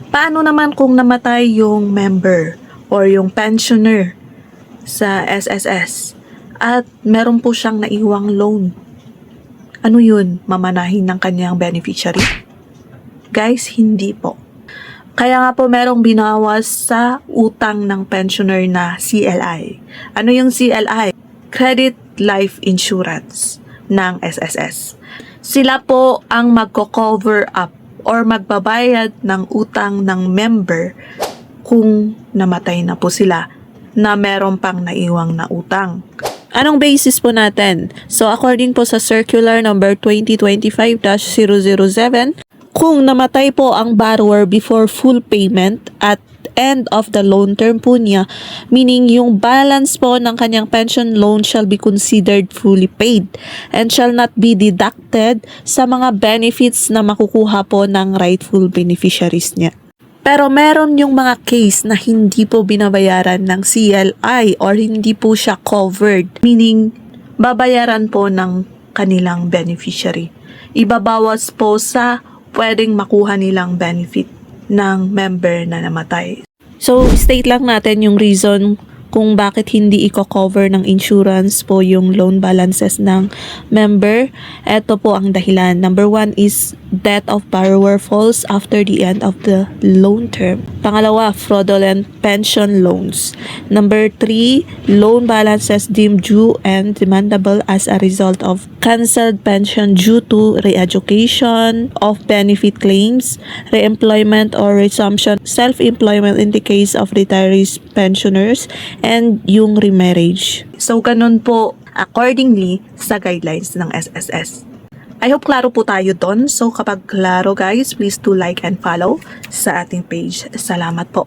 Paano naman kung namatay yung member or yung pensioner sa SSS at meron po siyang naiwang loan? Ano yun? Mamanahin ng kanyang beneficiary? Guys, hindi po. Kaya nga po merong binawas sa utang ng pensioner na CLI. Ano yung CLI? Credit Life Insurance ng SSS. Sila po ang magko-cover up or magbabayad ng utang ng member kung namatay na po sila na meron pang naiwang na utang. Anong basis po natin? So according po sa Circular number 2025-007, kung namatay po ang borrower before full payment at end of the loan term po niya, meaning yung balance po ng kanyang pension loan shall be considered fully paid and shall not be deducted sa mga benefits na makukuha po ng rightful beneficiaries niya. Pero meron yung mga case na hindi po binabayaran ng CLI or hindi po siya covered, meaning babayaran po ng kanilang beneficiary. Ibabawas po sa pwedeng makuha nilang benefit ng member na namatay. So, state lang natin yung reason kung bakit hindi i-cover ng insurance po yung loan balances ng member. Ito po ang dahilan. Number 1 is death of borrower falls after the end of the loan term. Pangalawa, fraudulent pension loans. Number 3, loan balances deemed due and demandable as a result of cancelled pension due to re-education of benefit claims, re-employment or resumption self-employment in the case of retirees pensioners, and yung remarriage. So, ganun po accordingly sa guidelines ng SSS. I hope klaro po tayo doon. So, kapag klaro guys, please do like and follow sa ating page. Salamat po.